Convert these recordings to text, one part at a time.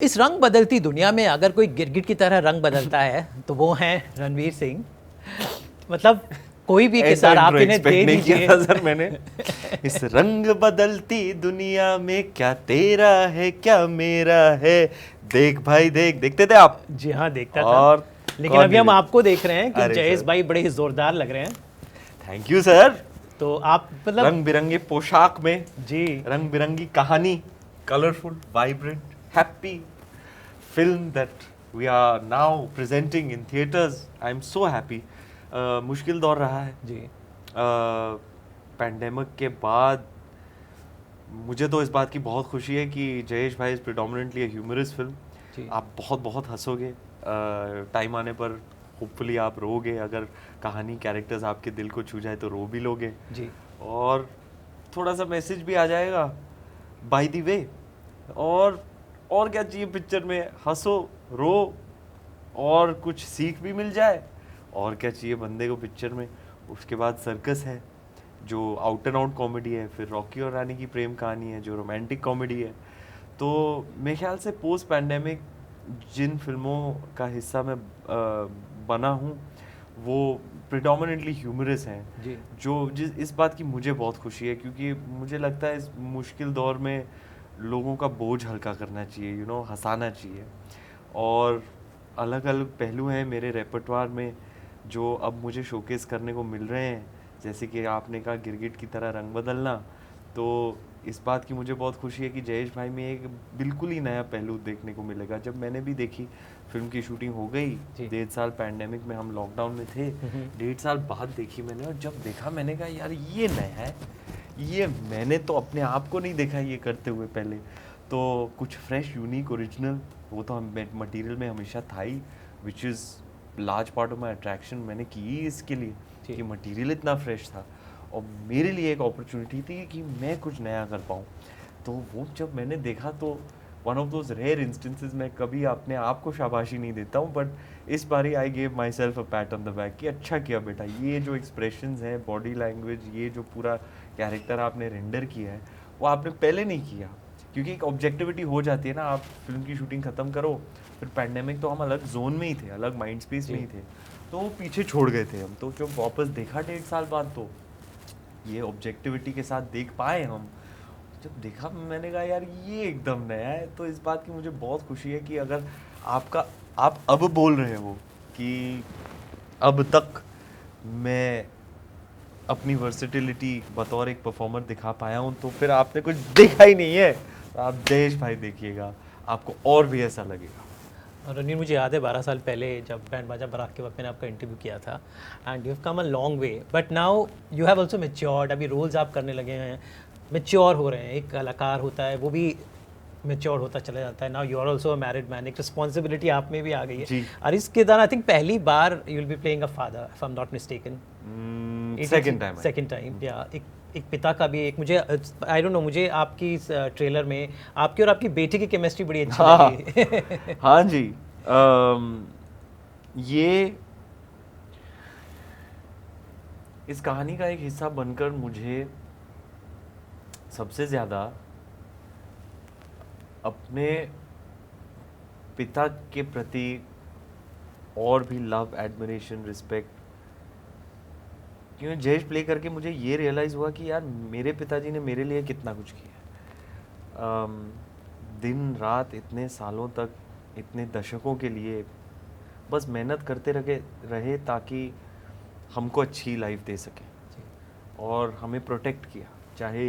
इस रंग बदलती दुनिया में अगर कोई गिरगिट की तरह रंग बदलता है तो वो हैं रणवीर सिंह। मतलब कोई भी किरदार आप इन्हें दे नहीं किया दीजिए। था सर मैंने। इस रंग बदलती दुनिया में क्या तेरा है क्या मेरा है, देख भाई देख, देखते थे आप? जी हाँ, देखता था। और लेकिन कौन अभी नहीं हम देख? आपको देख रहे हैं कि अरे जयेश सर, भाई बड़े ही जोरदार लग रहे हैं। Thank you sir. तो आप मतलब रंग बिरंगे पोशाक में, जी रंग बिरंगी कहानी, colourful, vibrant, happy film that we are now presenting in theaters. I am so happy. मुश्किल दौर रहा है जी पैंडेमिक के बाद। मुझे तो इस बात की बहुत खुशी है कि Jayesh bhai is predominantly a humorous film. जी आप बहुत बहुत हंसोगे, टाइम आने पर होपफुली आप रोगे, अगर कहानी कैरेक्टर्स आपके दिल को छू जाए तो रो भी लोगे, जी और थोड़ा सा मैसेज भी आ जाएगा बाय द वे। और क्या चाहिए पिक्चर में? हंसो, रो, और कुछ सीख भी मिल जाए। और क्या चाहिए बंदे को पिक्चर में? उसके बाद सर्कस है जो आउट एंड आउट कॉमेडी है, फिर रॉकी और रानी की प्रेम कहानी है जो रोमांटिक कॉमेडी है। तो मेरे ख्याल से पोस्ट पैंडेमिक जिन फिल्मों का हिस्सा मैं बना हूँ वो प्रिडोमिनेंटली ह्यूमरस हैं, जी इस बात की मुझे बहुत खुशी है, क्योंकि मुझे लगता है इस मुश्किल दौर में लोगों का बोझ हल्का करना चाहिए, हंसाना चाहिए। और अलग अलग पहलू हैं मेरे रेpertoire में जो अब मुझे शोकेस करने को मिल रहे हैं, जैसे कि आपने कहा गिरगिट की तरह रंग बदलना। तो इस बात की मुझे बहुत खुशी है कि जयेश भाई में एक बिल्कुल ही नया पहलू देखने को मिलेगा। जब मैंने भी देखी, फिल्म की शूटिंग हो गई, जी 1.5 साल पैंडेमिक में हम लॉकडाउन में थे, 1.5 साल बाद देखी मैंने, और जब देखा मैंने कहा यार ये नया है, ये मैंने तो अपने आप को नहीं देखा ये करते हुए पहले। तो कुछ फ्रेश, यूनिक, ओरिजिनल, वो तो हम मटेरियल में हमेशा था ही, which is large part of my attraction. मैंने की ही इसके लिए जी कि मटेरियल इतना फ्रेश था, और मेरे लिए एक अपॉर्चुनिटी थी कि मैं कुछ नया कर पाऊँ। तो वो जब मैंने देखा तो one of those rare instances, मैं कभी अपने आप को शाबाशी नहीं देता हूँ, बट इस बारी I gave my self a PAT on the back कि अच्छा किया बेटा, ये जो एक्सप्रेशंस हैं, बॉडी लैंग्वेज, ये जो पूरा कैरेक्टर आपने रेंडर किया है वो आपने पहले नहीं किया। क्योंकि एक ऑब्जेक्टिविटी हो जाती है ना, आप फिल्म की शूटिंग ख़त्म करो, फिर पैंडेमिक तो हम अलग जोन में ही थे, अलग माइंड स्पेस में ही थे, तो वो पीछे छोड़ गए थे हम। तो जब वापस देखा 1.5 साल बाद, तो ये ऑब्जेक्टिविटी के साथ देख पाए हम। जब देखा मैंने कहा यार ये एकदम नया है। तो इस बात की मुझे बहुत खुशी है कि अगर आप अब बोल रहे हो कि अब तक मैं अपनी वर्सेटिलिटी बतौर एक परफॉर्मर दिखा पाया हूँ, तो फिर आपने कुछ देखा ही नहीं है। तो आप जयेश भाई देखिएगा, आपको और भी ऐसा लगेगा। और रणवीर, मुझे याद है 12 साल पहले जब बैंड बाजा बारात के वक्त मैंने आपका इंटरव्यू किया था, and you have come a long way, but now you have also matured. अभी रोल्स आप करने लगे हैं, मेच्योर हो रहे हैं। एक कलाकार होता है वो भी मेच्योर होता चला जाता है। Now you are also a married man, एक रिस्पॉन्सिबिलिटी आप में भी आ गई है। जी, और इसके दौरान आई थिंक पहली बार you will be playing a father, if I am not mistaken. Second time है। सेकंड टाइम, या एक पिता का भी एक, मुझे आई डोंट नो, मुझे आपकी इस ट्रेलर में आपकी और आपकी बेटी की केमिस्ट्री बड़ी अच्छी हाँ लगी। हाँ जी। ये इस कहानी का एक हिस्सा बनकर मुझे सबसे ज़्यादा अपने पिता के प्रति और भी लव, एडमिरेशन, रिस्पेक्ट, क्योंकि जयेश प्ले करके मुझे ये रियलाइज़ हुआ कि यार मेरे पिताजी ने मेरे लिए कितना कुछ किया है। दिन रात इतने सालों तक, इतने दशकों के लिए बस मेहनत करते रहे ताकि हमको अच्छी लाइफ दे सके, और हमें प्रोटेक्ट किया, चाहे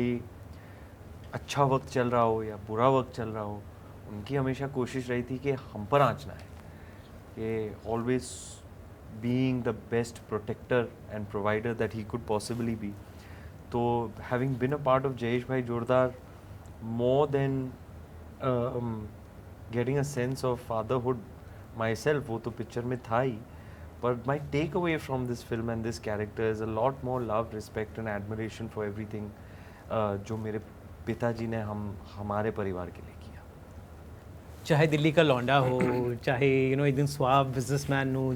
अच्छा वक्त चल रहा हो या बुरा वक्त चल रहा हो। उनकी हमेशा कोशिश रही थी कि हम पर आँच ना आए, कि always being the best protector and provider that he could possibly be. तो having been a part of Jayesh Bhai Jordar, more than getting a sense of fatherhood myself, वो तो पिक्चर में था ही, but my takeaway from this film and this character is a lot more love, respect and admiration for everything जो मेरे पिताजी ने हमारे परिवार के लिए किया। चाहे दिल्ली का लौंडा हो, चाहे एकदम स्वाब बिजनेसमैन हो,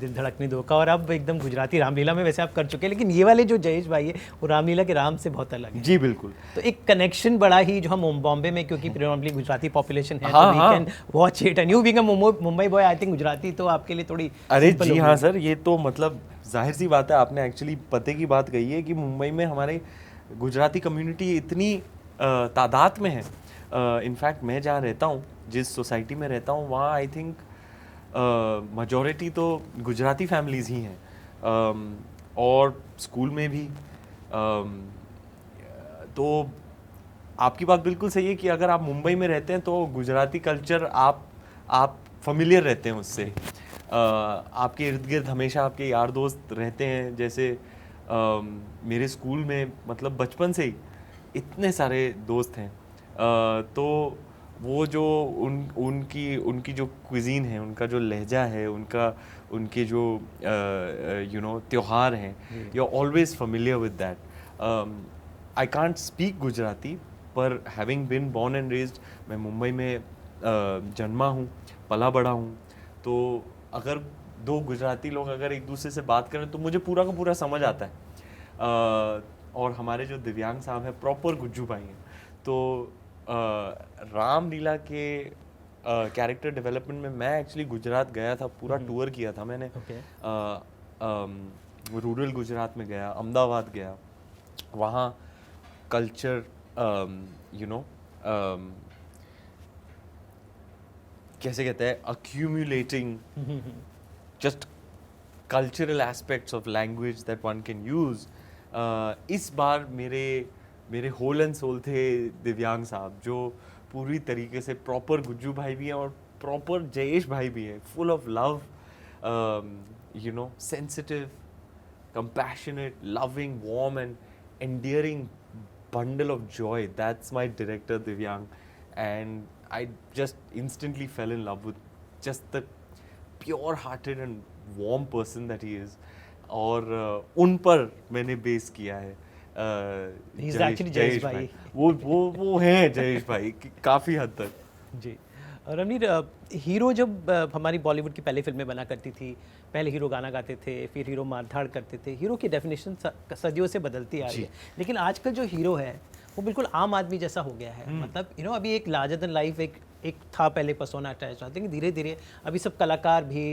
दिल धड़कने दो का, और अब एकदम गुजराती रामलीला में वैसे आप कर चुके हैं, लेकिन ये वाले जो जयेश भाई है वो रामलीला के राम से बहुत अलग है। जी बिल्कुल। तो एक कनेक्शन बड़ा ही, जो हम बॉम्बे में, क्योंकि प्रिडोमिनेटली गुजराती पॉपुलेशन है, हाँ, तो we can watch it, and you being a Mumbai boy, I think Gujarati तो आपके लिए थोड़ी अरे simple जी होगी। हाँ सर, ये तो मतलब जाहिर सी बात है, आपने एक्चुअली पते की बात कही है कि मुंबई में हमारे गुजराती कम्युनिटी इतनी तादाद में है। इनफैक्ट मैं जहाँ रहता हूँ, जिस सोसाइटी में रहता हूँ, वहाँ आई थिंक मेजॉरिटी तो गुजराती फैमिलीज़ ही हैं। और स्कूल में भी तो आपकी बात बिल्कुल सही है कि अगर आप मुंबई में रहते हैं तो गुजराती कल्चर आप फेमिलियर रहते हैं उससे। आपके इर्द गिर्द हमेशा आपके यार दोस्त रहते हैं, जैसे मेरे स्कूल में मतलब बचपन से ही इतने सारे दोस्त हैं। तो वो जो उनकी जो क्विजीन है, उनका जो लहजा है, उनके जो त्योहार हैं, you are always familiar with that. I can't speak Gujarati, पर having been born and raised, मैं मुंबई में जन्मा हूँ, पला बड़ा हूँ, तो अगर दो गुजराती लोग अगर एक दूसरे से बात करें तो मुझे पूरा का पूरा समझ आता है। और हमारे जो दिव्यांग साहब हैं प्रॉपर गुज्जू भाई हैं, तो रामलीला के कैरेक्टर डेवलपमेंट में मैं एक्चुअली गुजरात गया था, पूरा टूर किया था मैंने। रूरल गुजरात में गया, अहमदाबाद गया, वहाँ कल्चर कैसे कहते हैं, accumulating just cultural aspects of language that one can use। इस बार मेरे होल एंड सोल थे दिव्यांग साहब, जो पूरी तरीके से प्रॉपर गुज्जू भाई भी हैं और प्रॉपर जयेश भाई भी हैं, full of love, sensitive, compassionate, loving, warm and endearing bundle of joy. That's my director Divyang, and I just instantly fell in love with just the pure-hearted and warm person that he is. और उन पर मैंने base किया है। He's actually Jayesh भाई। वो हैं जयेश भाई काफ़ी हद तक। जी। और रणवीर, हीरो जब हमारी बॉलीवुड की पहले फिल्में बना करती थी, पहले हीरो गाना गाते थे, फिर हीरो मारधाड़ करते थे, हीरो की डेफिनेशन सदियों से बदलती आ रही है, लेकिन आजकल जो हीरो है वो बिल्कुल आम आदमी जैसा हो गया है। मतलब अभी एक लार्जर देन लाइफ एक था पहले पर्सोना अटैच, चाहते हैं कि धीरे धीरे अभी सब कलाकार भी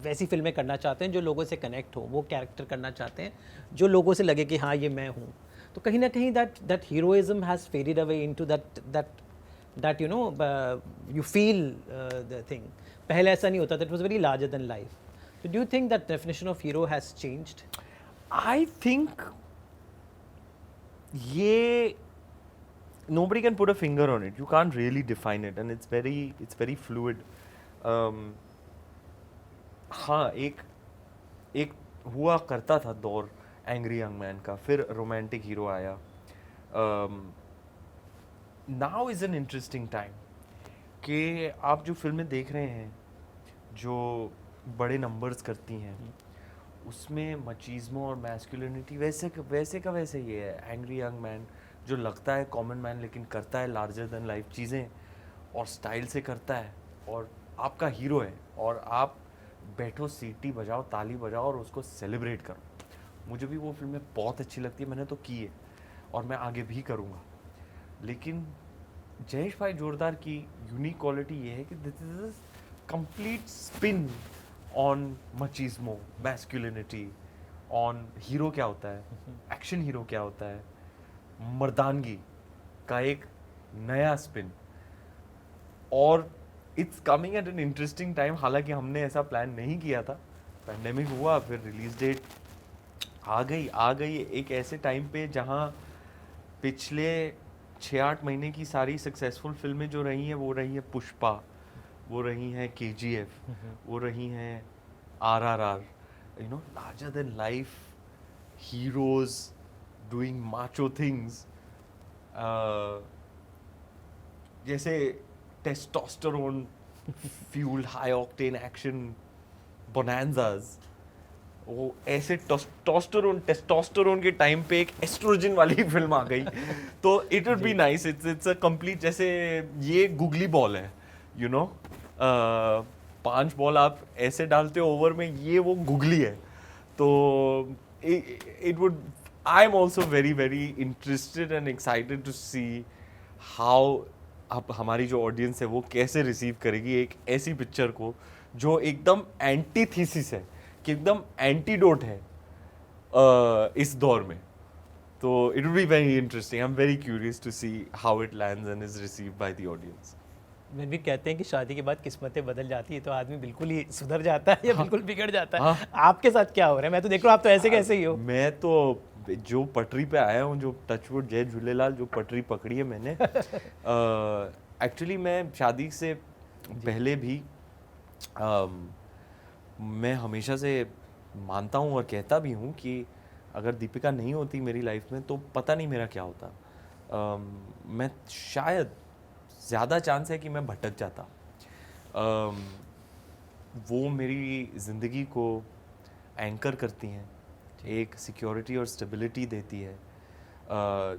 वैसी फिल्में करना चाहते हैं जो लोगों से कनेक्ट हो, वो कैरेक्टर करना चाहते हैं जो लोगों से लगे कि हाँ ये मैं हूँ। तो कहीं ना कहीं that heroism has faded away into that you feel the thing। पहले ऐसा नहीं होता था, it was very larger than life। So do you think that definition of hero has changed? I think ये nobody can put a finger on it, you can't really define it, and it's very fluid। हाँ, एक हुआ करता था दौर angry young man का, फिर romantic hero आया। Now is an interesting time कि आप जो फिल्में देख रहे हैं जो बड़े नंबर्स करती हैं, उसमें मचीज़मो और मैस्कुलिनिटी वैसे का वैसे ही है। एंग्री यंग मैन जो लगता है कॉमन मैन, लेकिन करता है लार्जर देन लाइफ चीज़ें और स्टाइल से करता है, और आपका हीरो है, और आप बैठो, सीटी बजाओ, ताली बजाओ और उसको सेलिब्रेट करो। मुझे भी वो फिल्में बहुत अच्छी लगती है, मैंने तो की है और मैं आगे भी करूँगा। लेकिन जयेश भाई जोरदार की यूनिक क्वालिटी ये है कि this is complete spin on machismo, masculinity, on hero क्या होता है, एक्शन हीरो क्या होता है, मर्दानगी का एक नया स्पिन। और it's coming at an interesting time. हालांकि हमने ऐसा प्लान नहीं किया था, पैंडेमिक हुआ, फिर रिलीज डेट आ गई एक ऐसे टाइम पे जहाँ पिछले 6-8 महीने की सारी सक्सेसफुल फिल्में जो रही हैं, वो रही है पुष्पा, वो रही हैं KGF, वो रही हैं RRR, larger than life heroes doing macho things, जैसे testosterone fuelled high octane action bonanzas. वो ऐसे टेस्टोस्टेरोन के टाइम पे एक एस्ट्रोजन वाली फिल्म आ गई तो it would be nice, it's a complete, जैसे ये गुगली बॉल है, यू नो, 5 बॉल आप ऐसे डालते हो ओवर में, ये वो गुगली है, तो it would, I am also very very interested and excited to see how अब हमारी जो ऑडियंस है वो कैसे रिसीव करेगी एक ऐसी पिक्चर को जो एकदम एंटीथीसिस है, कि एकदम एंटीडोट है इस दौर में। तो it will be very interesting, I am very curious to see how it lands and is received by the audience. मैं भी कहते हैं कि शादी के बाद किस्मतें बदल जाती है, तो आदमी बिल्कुल ही सुधर जाता है या बिल्कुल बिगड़ जाता है। आपके साथ क्या हो रहा है? मैं तो देख रहा हूँ आप तो ऐसे कैसे ही हो। मैं तो जो पटरी पे आया हूँ, जो टचवुड जय झूलेलाल, जो पटरी पकड़ी है मैंने, एक्चुअली मैं शादी से पहले भी मैं हमेशा से मानता हूँ और कहता भी हूँ कि अगर दीपिका नहीं होती मेरी लाइफ में तो पता नहीं मेरा क्या होता। मैं शायद ज़्यादा चांस है कि मैं भटक जाता। वो मेरी ज़िंदगी को एंकर करती हैं, एक सिक्योरिटी और स्टेबिलिटी देती है,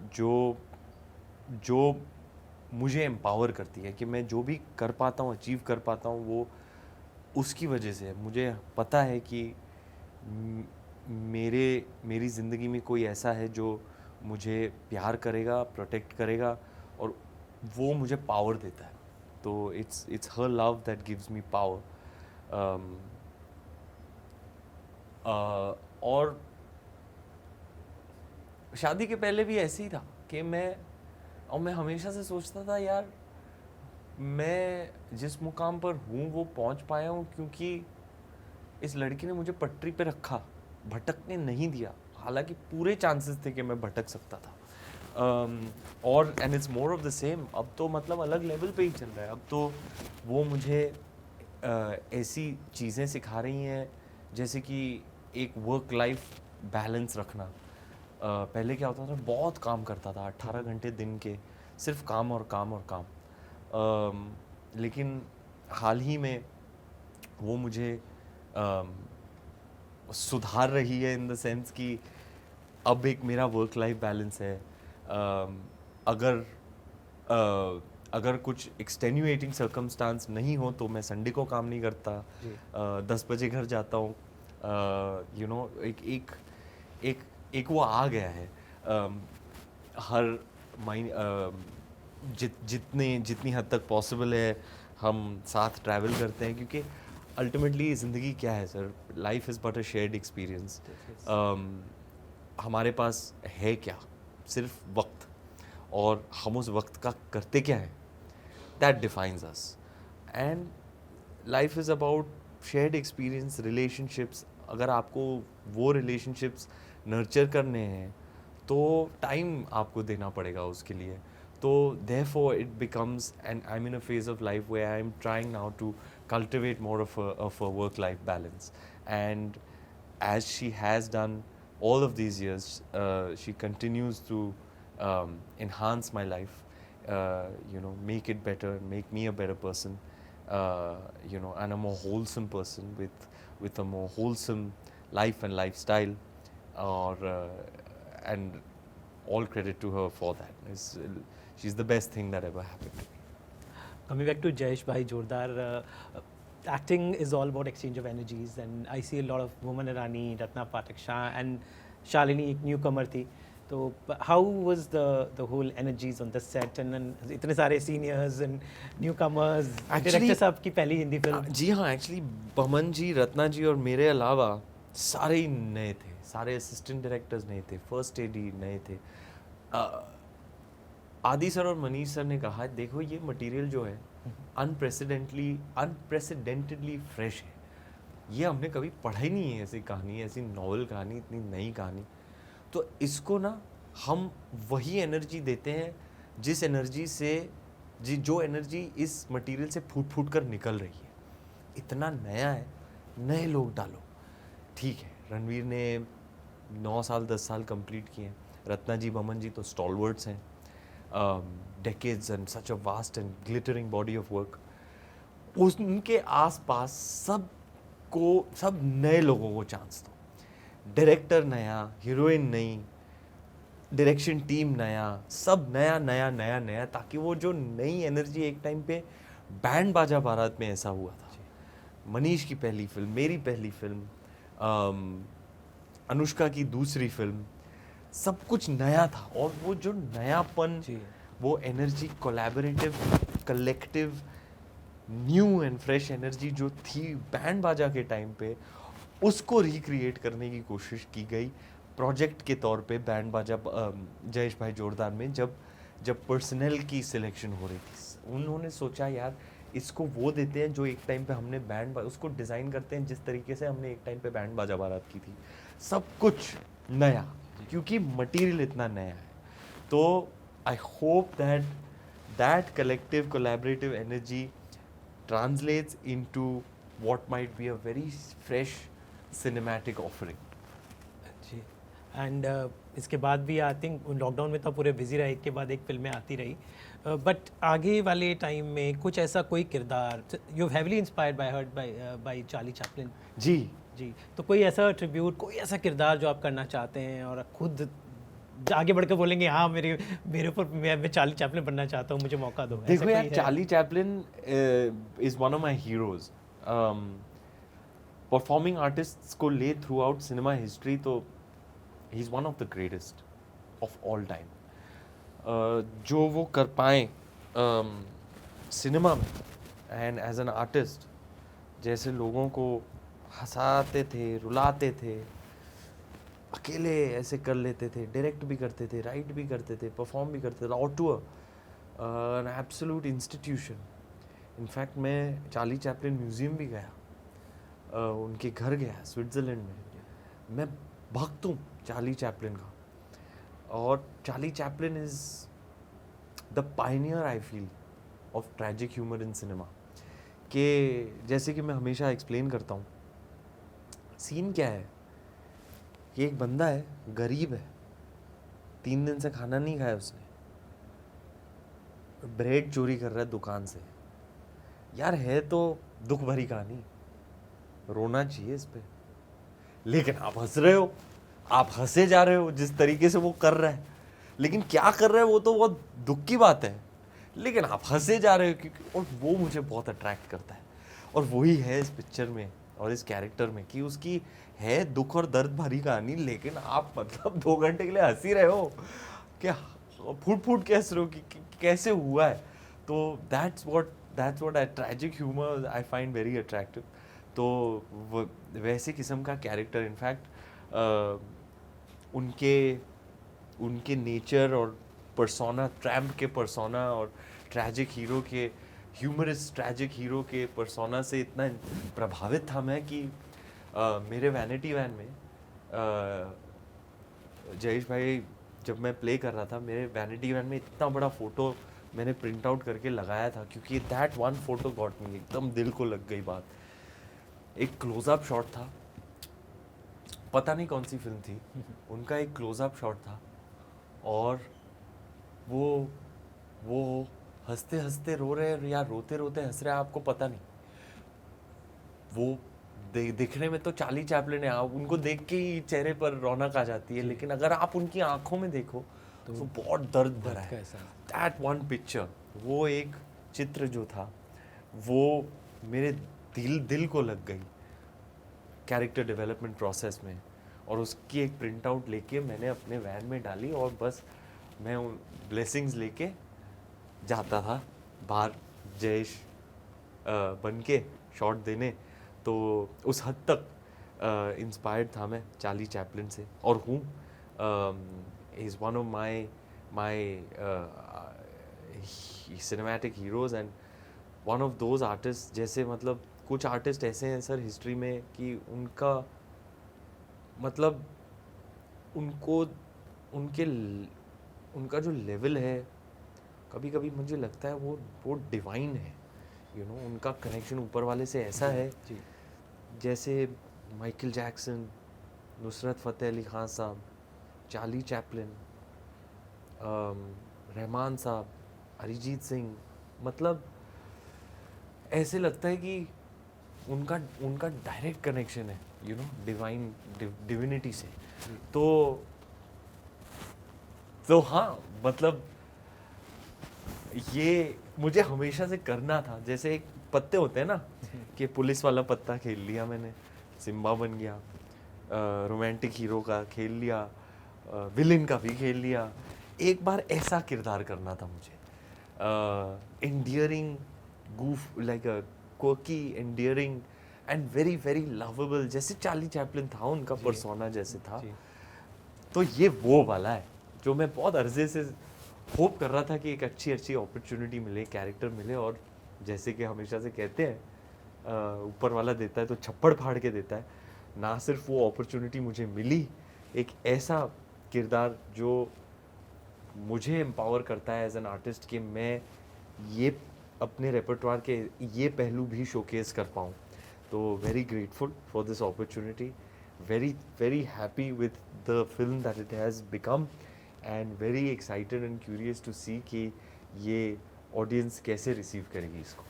जो मुझे एम्पावर करती है कि मैं जो भी कर पाता हूँ, अचीव कर पाता हूँ, वो उसकी वजह से। मुझे पता है कि मेरी ज़िंदगी में कोई ऐसा है जो मुझे प्यार करेगा, प्रोटेक्ट करेगा, और वो मुझे पावर देता है। तो it's her love that gives me power. और शादी के पहले भी ऐसे ही था कि मैं हमेशा से सोचता था, यार मैं जिस मुकाम पर हूँ वो पहुँच पाया हूँ क्योंकि इस लड़की ने मुझे पटरी पे रखा, भटकने नहीं दिया। हालांकि पूरे चांसेस थे कि मैं भटक सकता था। और and it's more of the same. अब तो मतलब अलग लेवल पे ही चल रहा है। अब तो वो मुझे ऐसी चीज़ें सिखा रही हैं जैसे कि एक वर्क लाइफ बैलेंस रखना। पहले क्या होता था, बहुत काम करता था, 18 घंटे दिन के, सिर्फ काम और काम और काम। लेकिन हाल ही में वो मुझे सुधार रही है इन द सेंस कि अब एक मेरा वर्क लाइफ बैलेंस है। अगर कुछ एक्सटेन्यूएटिंग सर्कमस्टांस नहीं हो तो मैं संडे को काम नहीं करता, 10 बजे घर जाता हूँ। यू नो, एक वो आ गया है। हर जितनी हद तक पॉसिबल है हम साथ ट्रैवल करते हैं, क्योंकि अल्टीमेटली ज़िंदगी क्या है sir, life is but a shared experience. हमारे पास है क्या, सिर्फ वक्त, और हम उस वक्त का करते क्या है, that defines us. And life is about shared experience, relationships. अगर आपको वो रिलेशनशिप्स नर्चर करने हैं तो टाइम आपको देना पड़ेगा उसके लिए। तो therefore it becomes, and I'm in a phase of life where I'm trying now to cultivate more of a work-life balance. And as she has done all of these years, she continues to enhance my life, make it better, make me a better person, and a more wholesome person with a more wholesome life and lifestyle. And all credit to her for that. She's the best thing that ever happened to me. Coming back to Jayesh Bhai Jordar, acting is all about exchange of energies, and I see a lot of Bhuman Irani, Ratna Pathak Shah, and Shalini, एक newcomer थी. तो how was the whole energies on the set, and then इतने सारे seniors and newcomers, director साहब की पहली Hindi film. जी हाँ, actually Boman जी, रत्ना जी और मेरे अलावा सारे ही नए थे, सारे असिस्टेंट डायरेक्टर्स नए थे, फर्स्ट एडी नए थे। आदि सर और मनीष सर ने कहा, देखो ये मटेरियल जो है अनप्रेसिडेंटेडली फ्रेश है, ये हमने कभी पढ़ा ही नहीं है, ऐसी कहानी, ऐसी नॉवल कहानी, इतनी नई कहानी। तो इसको ना हम वही एनर्जी देते हैं जिस एनर्जी से जो एनर्जी इस मटेरियल से फूट फूट कर निकल रही है। इतना नया है, नए लोग डालो। ठीक है, रणवीर ने 9 साल 10 साल कंप्लीट किए हैं, रत्ना जी बमन जी तो स्टॉलवर्ड्स हैं, decades and such a vast and glittering body of work. उनके आसपास सब नए लोगों को चांस दो। डायरेक्टर नया, हीरोइन नई, डायरेक्शन टीम नया, सब नया नया नया नया, ताकि वो जो नई एनर्जी एक टाइम पे बैंड बाजा बारात में ऐसा हुआ था। मनीष की पहली फिल्म, मेरी पहली फिल्म, अनुष्का की दूसरी फिल्म, सब कुछ नया था। और वो जो नयापन, वो energy, collaborative, collective, new and fresh energy जो थी बैंड बाजा के टाइम पे, उसको रिक्रिएट करने की कोशिश की गई प्रोजेक्ट के तौर पे बैंड बाजा जयेश भाई जोरदार में। जब पर्सनल की सिलेक्शन हो रही थी, उन्होंने सोचा यार इसको वो देते हैं जो एक टाइम पे हमने उसको डिज़ाइन करते हैं जिस तरीके से हमने एक टाइम पे बैंड बाजा बारात की थी, सब कुछ नया, क्योंकि मटेरियल इतना नया है। तो I hope that collective collaborative energy translates into what might be a very fresh cinematic offering. जी एंड इसके बाद भी आई थिंक लॉकडाउन में तो पूरे बिजी रहे, एक के बाद एक फिल्में आती रही, बट आगे वाले टाइम में कुछ ऐसा कोई किरदार, you heavily inspired by Charlie Chaplin ji जी, तो कोई ऐसा ट्रिब्यूट, कोई ऐसा किरदार जो आप करना चाहते हैं और खुद आगे बढ़कर बोलेंगे हाँ मेरे ऊपर मैं चार्ली चैपलिन बनना चाहता हूँ, मुझे मौका दो? देखो यार, Charlie Chaplin is one of my heroes. Performing artists को ले थ्रू आउट सिनेमा हिस्ट्री, तो he is one of the greatest of all time. जो वो कर पाए सिनेमा में एंड एज एन आर्टिस्ट, जैसे लोगों को हंसाते थे, रुलाते थे, अकेले ऐसे कर लेते थे, डायरेक्ट भी करते थे, राइट भी करते थे, परफॉर्म भी करते थे, auto an absolute institution. In fact मैं चार्ली चैपलिन म्यूज़ियम भी गया, उनके घर गया स्विट्ज़रलैंड में। मैं भक्त हूँ चार्ली चैपलिन का, और Charlie Chaplin is the Pioneer I feel of tragic humour in cinema. कि जैसे कि मैं हमेशा एक्सप्लेन करता हूँ, सीन क्या है कि एक बंदा है, गरीब है, 3 दिन से खाना नहीं खाया उसने, ब्रेड चोरी कर रहा है दुकान से। यार है तो दुख भरी कहानी, रोना चाहिए इस पे, लेकिन आप हंस रहे हो, आप हंसे जा रहे हो जिस तरीके से वो कर रहा है, लेकिन क्या कर रहा है वो तो बहुत दुख की बात है, लेकिन आप हंसे जा रहे हो क्योंकि, और वो मुझे बहुत अट्रैक्ट करता है। और वही है इस पिक्चर में और इस कैरेक्टर में, कि उसकी है दुख और दर्द भरी कहानी, लेकिन आप मतलब 2 घंटे के लिए हंस ही रहे हो, क्या फूट फूट के हंस रहे हो कि कैसे हुआ है। तो that's what I tragic humour I find very attractive. तो वैसे किस्म का कैरेक्टर, इनफैक्ट उनके नेचर और पर्सोना, ट्रैम्प के पर्सोना और ट्रैजिक हीरो के, ह्यूमरस ट्रैजिक हीरो के पर्सोना से इतना प्रभावित था मैं कि मेरे वैनिटी वैन में जयेश भाई जब मैं प्ले कर रहा था, मेरे वैनिटी वैन में इतना बड़ा फ़ोटो मैंने प्रिंट आउट करके लगाया था, क्योंकि that one photo got me, एकदम दिल को लग गई बात। एक क्लोज़अप शॉट था, पता नहीं कौन सी फिल्म थी, उनका एक क्लोज़अप शॉट था, और वो हंसते हंसते रो रहे हैं या रोते रोते हंस रहे हैं, आपको पता नहीं। वो दिखने में तो चार्ली चैपलिन है, आप उनको देख के ही चेहरे पर रौनक आ जाती है, लेकिन अगर आप उनकी आंखों में देखो तो बहुत दर्द भरा है। दैट वन पिक्चर, वो एक चित्र जो था, वो मेरे दिल को लग गई कैरेक्टर डेवलपमेंट प्रोसेस में, और उसकी एक प्रिंट आउट लेके मैंने अपने वैन में डाली, और बस मैं उन ब्लेसिंग्स लेके जाता था बाहर जयेश बन के शॉट देने। तो उस हद तक इंस्पायर्ड था मैं चार्ली चैपलिन से, और हूँ। Is one of my cinematic heroes and one of those artist. जैसे मतलब कुछ आर्टिस्ट ऐसे हैं सर हिस्ट्री में कि उनका मतलब उनका जो लेवल है, कभी कभी मुझे लगता है वो डिवाइन है, यू नो, उनका कनेक्शन ऊपर वाले से ऐसा है जी। जैसे माइकल जैक्सन, नुसरत फ़तेह अली ख़ान साहब, चार्ली चैपलिन, रहमान साहब, अरिजीत सिंह, मतलब ऐसे लगता है कि उनका उनका डायरेक्ट कनेक्शन है यू नो डिवाइन डिविनिटी से। तो हाँ मतलब ये मुझे हमेशा से करना था। जैसे एक पत्ते होते हैं ना कि पुलिस वाला पत्ता खेल लिया मैंने, सिम्बा बन गया, रोमांटिक हीरो का खेल लिया, विलेन का भी खेल लिया। एक बार ऐसा किरदार करना था मुझे, endearing goof like a quirky endearing and very very lovable, जैसे चार्ली चैपलिन था उनका पर्सोना जैसे था। तो ये वो वाला है जो मैं बहुत अर्जे से होप कर रहा था कि एक अच्छी अच्छी अपॉर्चुनिटी मिले, कैरेक्टर मिले, और जैसे कि हमेशा से कहते हैं ऊपर वाला देता है तो छप्पड़ फाड़ के देता है। ना सिर्फ वो अपॉर्चुनिटी मुझे मिली, एक ऐसा किरदार जो मुझे एम्पावर करता है एज एन आर्टिस्ट कि मैं ये अपने रेपर्टवार के ये पहलू भी शोकेस कर पाऊँ। तो very grateful for this opportunity, very very happy with the film that it has become, and very excited and curious to see कि ये ऑडियंस कैसे रिसीव करेगी इसको।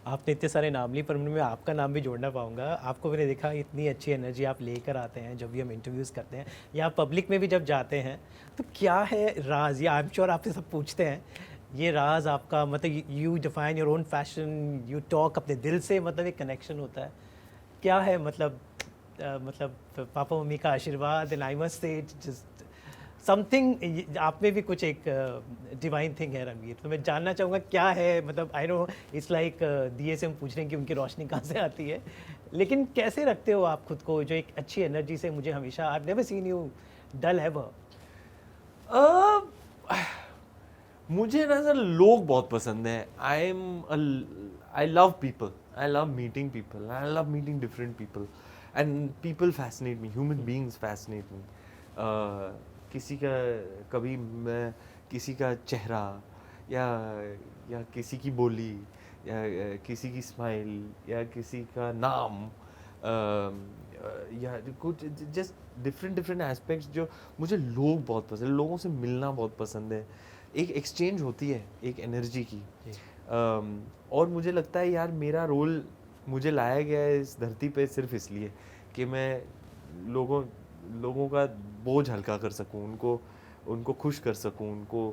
आपने इतने सारे नाम लिए पर मैं आपका नाम भी जोड़ना पाऊंगा। आपको मैंने देखा इतनी अच्छी एनर्जी आप लेकर आते हैं जब भी हम इंटरव्यूज़ करते हैं या पब्लिक में भी जब जाते हैं, तो क्या है राज? या आई एम श्योर आपसे सब पूछते हैं ये राज आपका, मतलब you define your own fashion, you talk अपने दिल से, मतलब एक कनेक्शन होता है, क्या है मतलब मतलब पापा मम्मी का आशीर्वाद, and I must say just something आप में भी कुछ एक डिवाइन थिंग है रणवीर। तो मैं जानना चाहूँगा क्या है, मतलब आई नो इट्स लाइक दिए से हम पूछ रहे हैं कि उनकी रोशनी कहाँ से आती है, लेकिन कैसे रखते हो आप खुद को जो एक अच्छी एनर्जी से? मुझे हमेशा I never seen you dull ever. मुझे ना सर लोग बहुत पसंद हैं। I love people, I love meeting people, I love meeting different people, and people fascinate me, human beings fascinate me. किसी का कभी मैं किसी का चेहरा या किसी की बोली या किसी की स्माइल या किसी का नाम या कुछ जस्ट डिफरेंट एस्पेक्ट्स जो मुझे लोग बहुत पसंद, लोगों से मिलना बहुत पसंद है। एक एक्सचेंज होती है एक एनर्जी की, और मुझे लगता है यार मेरा रोल मुझे लाया गया है इस धरती पे सिर्फ इसलिए कि मैं लोगों का बोझ हल्का कर सकूं, उनको खुश कर सकूं, उनको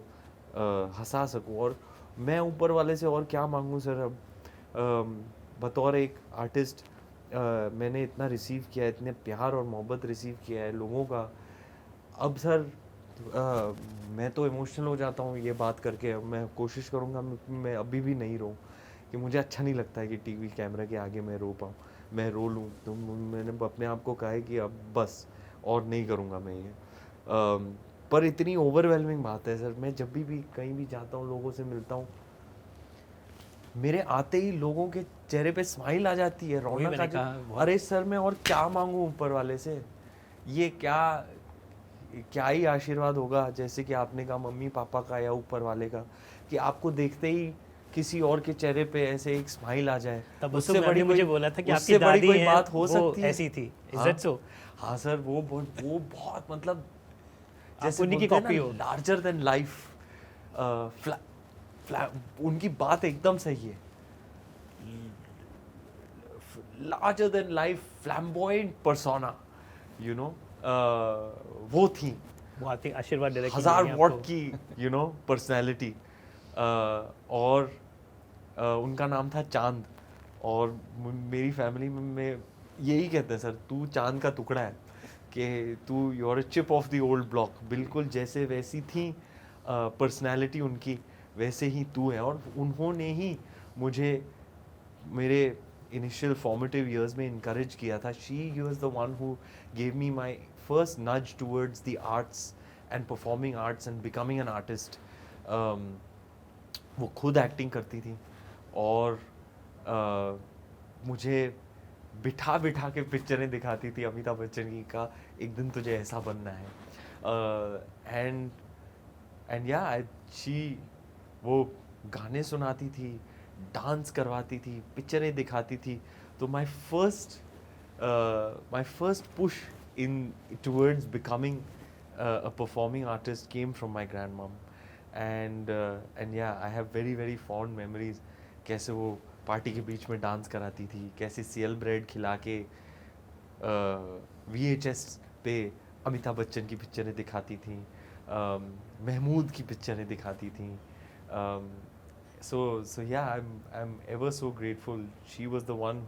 हंसा सकूं। और मैं ऊपर वाले से और क्या मांगूं सर? अब बतौर एक आर्टिस्ट मैंने इतना रिसीव किया है, इतने प्यार और मोहब्बत रिसीव किया है लोगों का। अब सर मैं तो इमोशनल हो जाता हूँ ये बात करके। अब मैं कोशिश करूँगा मैं अभी भी नहीं रोऊं, कि मुझे अच्छा नहीं लगता है कि टीवी कैमरा के आगे मैं रो पाऊँ, मैं रो लूँ। तो मैंने अपने आप को कहा है कि अब बस और नहीं करूँगा मैं ये। पर इतनी ओवरवेलमिंग बात है सर, मैं जब भी कहीं भी जाता हूँ, लोगों से मिलता हूँ, मेरे आते ही लोगों के चेहरे पे स्माइल आ जाती है, रौनक आ जाती। अरे सर मैं और क्या मांगू ऊपर वाले से? ये क्या ही आशीर्वाद होगा, जैसे कि आपने कहा मम्मी पापा का या ऊपर वाले का, कि आपको देखते ही किसी और के चेहरे पे ऐसे एक स्माइल आ जाए। तब उससे बड़ी मुझे बोला था कि आपकी दादी कोई बात हो सकती है? ऐसी थी, इज दैट सो? हाँ सर, वो बहुत मतलब जैसे उन्हीं की कॉपी हो, लार्जर देन लाइफ। उनकी बात एकदम सही है, larger than life flamboyant persona, you know, वो थी बहुत ही आशीर्वाद दे, 1000 वॉट की यू नो पर्सनैलिटी। और उनका नाम था चांद। और मेरी फैमिली में यही कहते हैं सर, तू चांद का टुकड़ा है, कि तू you're chip off the old block. बिल्कुल जैसे वैसी थी पर्सनैलिटी उनकी, वैसे ही तू है। और उन्होंने ही मुझे मेरे इनिशियल फॉर्मेटिव ईयर्स में इनकरेज किया था। She was the one who gave me my first nudge towards the arts and performing arts and becoming an artist. वो खुद एक्टिंग करती थी और मुझे बिठा के पिक्चरें दिखाती थी अमिताभ बच्चन की, का एक दिन तुझे ऐसा बनना है। एंड या शी वो गाने सुनाती थी, डांस करवाती थी, पिक्चरें दिखाती थी। तो my first push in towards becoming a performing artist came from my grandmom. And yeah I have very fond memories, कैसे वो पार्टी के बीच में डांस कराती थी, कैसे सीएल ब्रेड खिला के VHS पे अमिताभ बच्चन की पिक्चरें दिखाती थी, महमूद की पिक्चरें दिखाती थी. So yeah, I'm ever so grateful. She was the one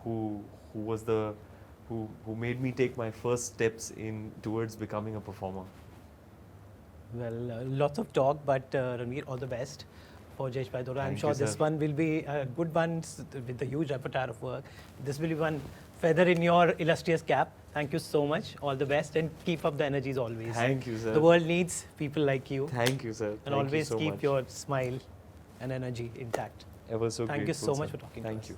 who was the who made me take my first steps in towards becoming a performer. Well, lots of talk, but Ranveer, all the best for Jesh Bhai Dora. I'm Thank sure you, this sir. one will be a good one with a huge repertoire of work. This will be one feather in your illustrious cap. Thank you so much. All the best and keep up the energies always. Thank you, sir. The world needs people like you. Thank you, sir. And Thank always you so keep much. your smile and energy intact. Ever so Thank you grateful, so much sir. for talking to Thank us. you.